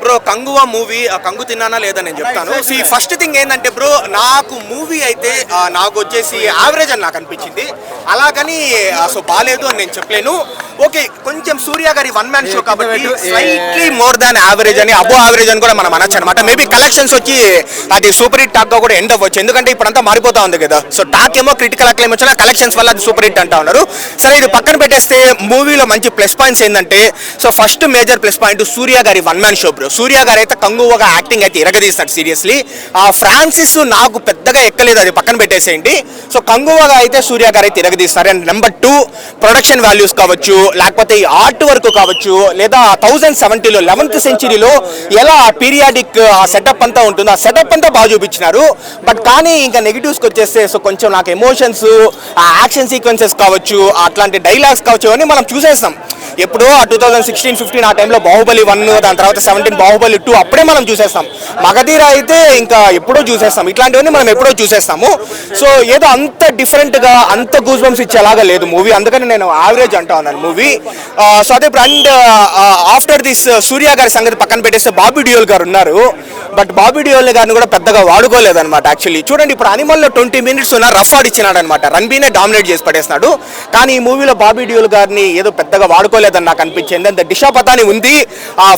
Bro Kanguva movie కంగు తిన్నానా లేదా నేను చెప్తాను. ఫస్ట్ థింగ్ ఏంటంటే బ్రో నాకు మూవీ అయితే నాకు వచ్చేసి యావరేజ్ అని నాకు అనిపించింది. అలాగని సో బాగాలేదు అని నేను చెప్పలేను. ఓకే కొంచెం సూర్య గారి వన్ మ్యాన్ షో కాబట్టి స్లైట్లీ మోర్ దాన్ యావరేజ్ అని అబో యావరేజ్ అని కూడా మనం అనొచ్చు అనమాట. మేబీ కలెక్షన్స్ వచ్చి అది సూపర్ హిట్ టాక్ గా కూడా ఎండ్ అవ్వచ్చు, ఎందుకంటే ఇప్పుడంతా మారిపోతా ఉంది కదా. సో టాక్ ఏమో క్రిటికల్ అక్లైమ్ వచ్చినా కలెక్షన్స్ వల్ల అది సూపర్ హిట్ అంటా ఉన్నారు. సరే ఇది పక్కన పెట్టేస్తే మూవీలో మంచి ప్లస్ పాయింట్స్ ఏంటంటే so first major plus point Surya గారి one man show bro. Surya గారు అయితే కంగువగా యాక్టింగ్ అయితే ఇరగదీస్తాడు సీరియస్లీ. ఫ్రాన్సిస్ నాకు పెద్దగా ఎక్కలేదు, అది పక్కన పెట్టేసేయండి. సో కంగువగా అయితే సూర్య గారు అయితే ఇరగదీస్తారు. అండ్ నెంబర్ 2 ప్రొడక్షన్ వాల్యూస్ కావచ్చు, లేకపోతే ఈ ఆర్ట్ వర్క్ కావచ్చు, లేదా 1070లో 11th సెంచరీలో ఎలా పీరియాడిక్ ఆ సెటప్ అంతా ఉంటుందో ఆ సెటప్ అంతా బాగా చూపించినారు. బట్ కానీ ఇంకా నెగిటివ్స్కి వచ్చేస్తే సో కొంచెం నాకు ఎమోషన్స్, ఆ యాక్షన్ సీక్వెన్సెస్ కావచ్చు, అట్లాంటి డైలాగ్స్ కావచ్చు అని మనం చూసేస్తాం. ఎప్పుడో 2016-15 ఆ టైంలో బాహుబలి 1, దాని తర్వాత 17 బాహుబలి 2 అప్పుడే మనం చూసేస్తాం. మగధీర అయితే ఇంకా ఎప్పుడో చూసేస్తాం. ఇట్లాంటివన్నీ మనం ఎప్పుడో చూసేస్తాము. సో ఏదో అంత డిఫరెంట్గా అంత గూస్ బంప్స్ ఇచ్చేలాగా లేదు మూవీ, అందుకని నేను యావరేజ్ అంటా ఉన్నాను మూవీ. సో అదే అండ్ ఆఫ్టర్ దిస్ సూర్య గారి సంగతి పక్కన పెట్టేస్తే బాబీ డియోల్ గారు ఉన్నారు. బట్ బాబీ డియోల్ గారిని కూడా పెద్దగా వాడుకోలేదన్నమాట. యాక్చువల్లీ చూడండి, ఇప్పుడు అనిమల్లో 20 minutes ఉన్న రఫ్ ఆడిచ్చినాడు అనమాట. రణబీర్నే డామినేట్ చేసి పడేస్తున్నాడు. కానీ ఈ మూవీలో బాబీ డియోల్ గారిని ఏదో పెద్దగా వాడుకోలేదని నాకు అనిపించింది. అంత దిశా పటాని ఉంది,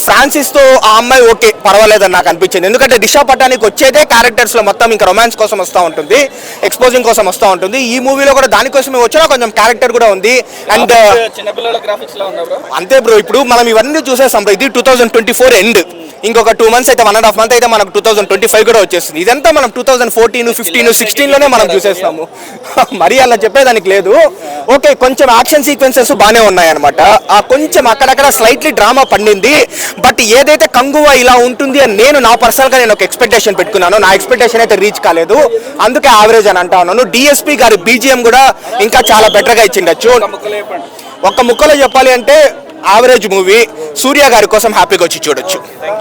ఫ్రాన్సిస్ తో ఆ అమ్మాయి ఓకే పర్వాలేదని నాకు అనిపించింది. ఎందుకంటే దిశా పటానికి వచ్చేదే క్యారెక్టర్స్ లో మొత్తం ఇంకా రొమాన్స్ కోసం వస్తూ ఉంటుంది, ఎక్స్పోజింగ్ కోసం వస్తూ ఉంటుంది. ఈ మూవీలో కూడా దానికోసమే వచ్చినా కొంచెం క్యారెక్టర్ కూడా ఉంది. అండ్ అంతే బ్రో, ఇప్పుడు మనం ఇవన్నీ చూసేసాం బ్రో. ఇది 2024 ఎండ్, ఇంకొక 2 months అయితే 1.5 month అయితే మనకు 2025 కూడా వచ్చేస్తుంది. ఇదంతా మనం 2014, 15, 16లోనే మనం చూసేస్తాము. మరి అలా చెప్పేదానికి లేదు. ఓకే కొంచెం యాక్షన్ సీక్వెన్సెస్ బాగానే ఉన్నాయన్నమాట. కొంచెం అక్కడక్కడ స్లైట్లీ డ్రామా పండింది. బట్ ఏదైతే కంగువా ఇలా ఉంటుంది అని నేను పర్సనల్గా నేను ఒక ఎక్స్పెక్టేషన్ పెట్టుకున్నాను, నా ఎక్స్పెక్టేషన్ అయితే రీచ్ కాలేదు, అందుకే యావరేజ్ అని అంటా ఉన్నాను. డిఎస్పీ గారి బీజిఎం కూడా ఇంకా చాలా బెటర్గా ఇచ్చిండొచ్చు. ఒక్క ముక్కలో చెప్పాలి అంటే యావరేజ్ మూవీ. సూర్య గారి కోసం హ్యాపీగా వచ్చి చూడొచ్చు.